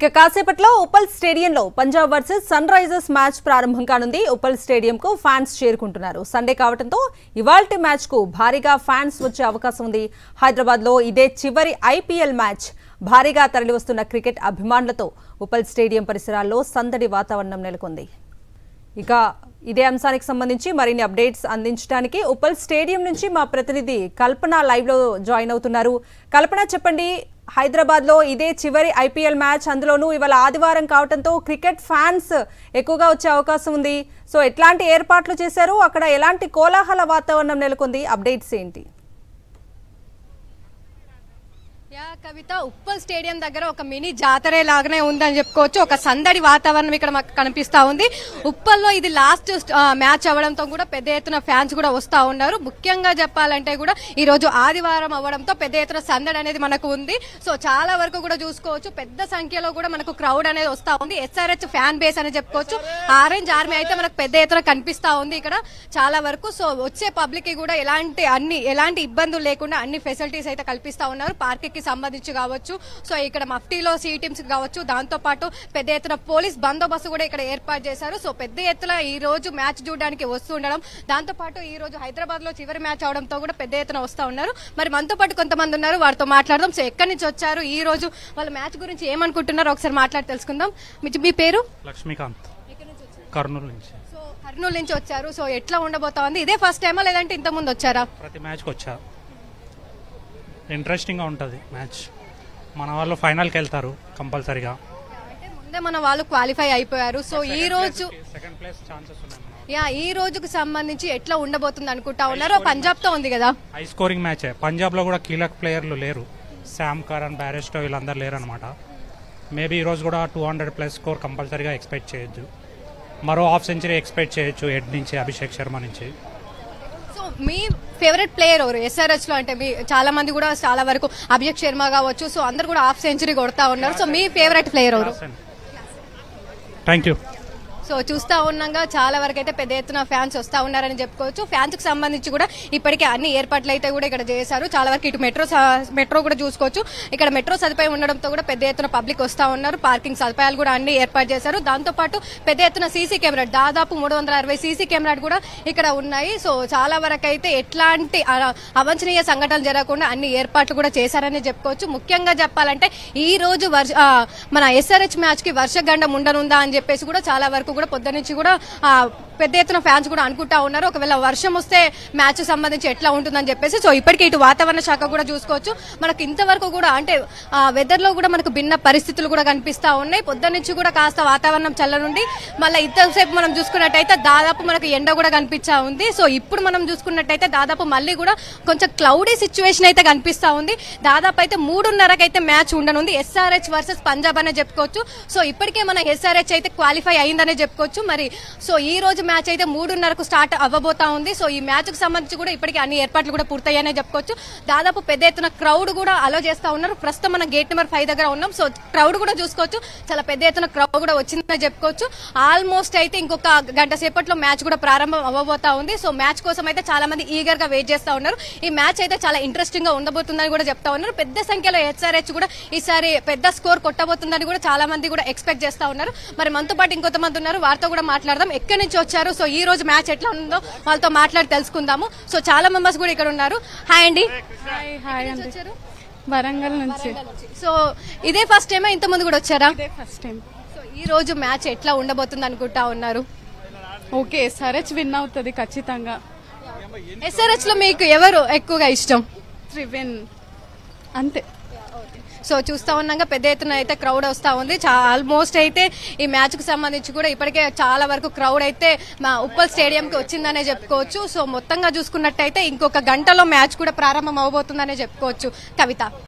ఇక కాసేపట్లో ఉప్పల్ స్టేడియంలో Punjab versus Sunrisers match ప్రారంభం కానుంది. ఉప్పల్ స్టేడియంకు ఫ్యాన్స్ చేరుకుంటున్నారు. సండే కావడంతో ఇవాల్టి మ్యాచ్ కు భారీగా ఫ్యాన్స్ వచ్చే అవకాశం ఉంది. హైదరాబాద్ లో ఇదే చివరి ఐపీఎల్ మ్యాచ్. భారీగా తరలివస్తున్న క్రికెట్ అభిమానులతో ఉప్పల్ స్టేడియం పరిసరాల్లో సందడి వాతావరణం నెలకొంది. ఇక ఇదే అంశానికి సంబంధించి మరిన్ని అప్డేట్స్ అందించడానికి ఉప్పల్ స్టేడియం నుంచి మా ప్రతినిధి కల్పన లైవ్ లో జాయిన్ అవుతున్నారు. కల్పన, చెప్పండి, హైదరాబాద్ లో ఇదే చివరి ఐపీఎల్ మ్యాచ్, అందులోనూ ఇవాళ ఆదివారం కావడంతో క్రికెట్ ఫ్యాన్స్ ఎక్కువగా వచ్చే అవకాశం ఉంది. సో ఎట్లాంటి ఏర్పాట్లు చేశారు, అక్కడ ఎలాంటి కోలాహల వాతావరణం నెలకొంది, అప్డేట్స్ ఏంటి? కవిత, ఉప్పల్ స్టేడియం దగ్గర ఒక మినీ జాతరే లాగానే ఉందని చెప్పుకోవచ్చు. ఒక సందడి వాతావరణం ఇక్కడ మాకు కనిపిస్తా ఉంది. ఉప్పల్లో ఇది లాస్ట్ మ్యాచ్ అవ్వడంతో కూడా పెద్ద ఎత్తున ఫ్యాన్స్ కూడా వస్తా ఉన్నారు. ముఖ్యంగా చెప్పాలంటే కూడా ఈ రోజు ఆదివారం అవ్వడంతో పెద్ద ఎత్తున సందడి అనేది మనకు ఉంది. సో చాలా వరకు కూడా చూసుకోవచ్చు, పెద్ద సంఖ్యలో కూడా మనకు క్రౌడ్ అనేది వస్తా ఉంది. ఎస్ఆర్హెచ్ ఫ్యాన్ బేస్ అని చెప్పుకోవచ్చు. ఆరెంజ్ ఆర్మీ అయితే మనకు పెద్ద ఎత్తున కనిపిస్తా ఉంది ఇక్కడ చాలా వరకు. సో వచ్చే పబ్లిక్ కి కూడా ఎలాంటి ఇబ్బందులు లేకుండా అన్ని ఫెసిలిటీస్ అయితే కల్పిస్తా ఉన్నారు. పార్కింగ్ కి సంబంధించి కావచ్చు, సో ఇక్కడ మఫ్టీలో సి టీమ్స్ కావచ్చు, దాంతో పాటు పెద్ద ఎత్తున పోలీస్ బందోబస్తు కూడా ఇక్కడ ఏర్పాటు చేశారు. సో పెద్ద ఎత్తున ఈ రోజు మ్యాచ్ చూడడానికి వస్తుండడం, దాంతో పాటు ఈ రోజు హైదరాబాద్ లో చివరి మ్యాచ్ అవడంతో కూడా పెద్ద ఎత్తున వస్తా ఉన్నారు. మరి మనతో పాటు కొంతమంది ఉన్నారు, వారితో మాట్లాడదాం. సో ఎక్కడి నుంచి వచ్చారు, ఈ రోజు వాళ్ళ మ్యాచ్ గురించి ఏమనుకుంటున్నారో ఒకసారి మాట్లాడి తెలుసుకుందాం. మీ పేరు? లక్ష్మీకాంత్, కర్నూలు నుంచి. సో కర్నూలు నుంచి వచ్చారు. సో ఎట్లా ఉండబోతా ఉంది? ఇదే ఫస్ట్ టైమా లేదంటే ఇంత ముందు వచ్చారా? ప్రతి మ్యాచ్కి వచ్చా. ఇంట్రెస్టింగ్గా ఉంటుంది మ్యాచ్. మన వాళ్ళు ఫైనల్కి వెళ్తారు కంపల్సరీగా. అంటే ముందే మన వాళ్ళు క్వాలిఫై అయిపోయారు. సో ఈ రోజు సెకండ్ ప్లేస్ ఛాన్సెస్ ఉన్నాయి. ఈ రోజుకు సంబంధించి ఎట్లా ఉండబోతుంది అనుకుంటా ఉన్నారు? పంజాబ్ తో ఉంది కదా, హై స్కోరింగ్ మ్యాచ్. పంజాబ్ లో కూడా కీలక ప్లేయర్లు లేరు, శామ్ కరణ్, బ్యారెస్టో వీళ్ళందరూ లేరు అనమాట. మేబీ ఈ రోజు కూడా 200+ స్కోర్ కంపల్సరీగా ఎక్స్పెక్ట్ చేయొచ్చు. మరో హాఫ్ సెంచరీ ఎక్స్పెక్ట్ చేయొచ్చు హెడ్ నుంచి, అభిషేక్ శర్మ నుంచి. సో మీ ఫేవరెట్ ప్లేయర్ ఎవరు ఎస్ఆర్హెచ్ లో? అంటే చాలా మంది కూడా చాలా వరకు అభిషేక్ శర్మ కావచ్చు, సో అందరు కూడా హాఫ్ సెంచరీ కొడతా ఉన్నారు. సో మీ ఫేవరెట్ ప్లేయర్ ఎవరు? Thank you. సో చూస్తా ఉన్నాగా చాలా వరకు అయితే పెద్ద ఎత్తున ఫ్యాన్స్ వస్తా ఉన్నారని చెప్పుకోవచ్చు. ఫ్యాన్స్ కి సంబంధించి కూడా ఇప్పటికే అన్ని ఏర్పాట్లు అయితే కూడా ఇక్కడ చేశారు. చాలా వరకు ఇటు మెట్రో కూడా చూసుకోవచ్చు. ఇక్కడ మెట్రో సదుపాయం ఉండడంతో కూడా పెద్ద ఎత్తున పబ్లిక్ వస్తా ఉన్నారు. పార్కింగ్ సదుపాయాలు కూడా అన్ని ఏర్పాటు చేశారు. దాంతో పాటు పెద్ద ఎత్తున సీసీ కెమెరా, దాదాపు 360 సీసీ కెమెరాలు కూడా ఇక్కడ ఉన్నాయి. సో చాలా వరకు అయితే ఎట్లాంటి అవాంఛనీయ సంఘటనలు జరగకుండా అన్ని ఏర్పాట్లు కూడా చేశారని చెప్పుకోవచ్చు. ముఖ్యంగా చెప్పాలంటే ఈ రోజు మన ఎస్ఆర్హెచ్ మ్యాచ్ కి వర్షగండం ఉండనుందా అని చెప్పేసి కూడా చాలా వరకు కూడా పొద్దు నుంచి కూడా పెద్ద ఎత్తున ఫ్యాన్స్ కూడా అనుకుంటా ఉన్నారు. ఒకవేళ వర్షం వస్తే మ్యాచ్ సంబంధించి ఎట్లా ఉంటుందని చెప్పేసి. సో ఇప్పటికే ఇటు వాతావరణ శాఖ కూడా చూసుకోవచ్చు, మనకు ఇంతవరకు కూడా అంటే వెదర్ లో కూడా మనకు భిన్న పరిస్థితులు కూడా కనిపిస్తా ఉన్నాయి. పొద్దు నుంచి కూడా కాస్త వాతావరణం చల్లనుండి మళ్ళీ ఇంతసేపు మనం చూసుకున్నట్టయితే దాదాపు మనకు ఎండ కూడా కనిపించా ఉంది. సో ఇప్పుడు మనం చూసుకున్నట్టయితే దాదాపు మళ్ళీ కూడా కొంచెం క్లౌడీ సిచ్యువేషన్ అయితే కనిపిస్తా ఉంది. దాదాపు అయితే 3:30కి అయితే మ్యాచ్ ఉండనుంది, ఎస్ఆర్హెచ్ వర్సెస్ పంజాబ్ అనే చెప్పుకోవచ్చు. సో ఇప్పటికే మన ఎస్ఆర్హెచ్ అయితే క్వాలిఫై అయిందనే చెప్పుకోవచ్చు. మరి సో ఈ రోజు మ్యాచ్ అయితే 3:30కు స్టార్ట్ అవ్వబోతా ఉంది. సో ఈ మ్యాచ్ కు సంబంధించి కూడా ఇప్పటికే అన్ని ఏర్పాట్లు కూడా పూర్తయ్యాయనే చెప్పుకోవచ్చు. దాదాపు పెద్ద ఎత్తున క్రౌడ్ కూడా అలో చేస్తా ఉన్నారు. ప్రస్తుతం మన గేట్ నెంబర్ 5 దగ్గర ఉన్నాం. సో క్రౌడ్ కూడా చూసుకోవచ్చు, చాలా పెద్ద ఎత్తున క్రౌడ్ కూడా వచ్చిందని చెప్పుకోవచ్చు. ఆల్మోస్ట్ అయితే ఇంకొక గంట సేపట్లో మ్యాచ్ కూడా ప్రారంభం అవ్వబోతా ఉంది. సో మ్యాచ్ కోసం అయితే చాలా మంది ఈగర్ గా వెయిట్ చేస్తా ఉన్నారు. ఈ మ్యాచ్ అయితే చాలా ఇంట్రెస్టింగ్ గా ఉండబోతుందని కూడా చెప్తా ఉన్నారు. పెద్ద సంఖ్యలో ఎస్ఆర్హెచ్ కూడా ఈసారి పెద్ద స్కోర్ కొట్టబోతుందని కూడా చాలా మంది కూడా ఎక్స్పెక్ట్ చేస్తా ఉన్నారు. మరి మనతో పాటు ఇంకొంతమంది ఉన్నారు, వారితో కూడా మాట్లాడదాం. ఎక్కడి నుంచి వచ్చారు, సో ఈ రోజు మ్యాచ్ ఎట్లా ఉందో వాళ్ళతో మాట్లాడి తెలుసుకుందాము. సో చాలా మెంబర్స్ కూడా ఇక్కడ ఉన్నారు. హాయ్ అండి. వరంగల్ నుంచి. సో ఇదే ఫస్ట్ టైమా, ఇంత ముందు కూడా వచ్చారా? First time. సో ఈ రోజు మ్యాచ్ ఎట్లా ఉండబోతుంది అనుకుంటా ఉన్నారు? ఓకే, ఎస్ఆర్హెచ్ విన్ అవుతుంది ఖచ్చితంగా. ఎస్ఆర్హెచ్ లో మీకు ఎవరు ఎక్కువగా ఇష్టం? త్రివెన్ అంతే. సో చూస్తా ఉన్నాగా పెద్ద ఎత్తున అయితే క్రౌడ్ వస్తా ఉంది. ఆల్మోస్ట్ అయితే ఈ మ్యాచ్ కు సంబంధించి కూడా ఇప్పటికే చాలా వరకు క్రౌడ్ అయితే మా ఉప్పల్ స్టేడియం కి వచ్చిందనే చెప్పుకోవచ్చు. సో మొత్తంగా చూసుకున్నట్టయితే ఇంకొక గంటలో మ్యాచ్ కూడా ప్రారంభం అవబోతుందనే చెప్పుకోవచ్చు. కవిత.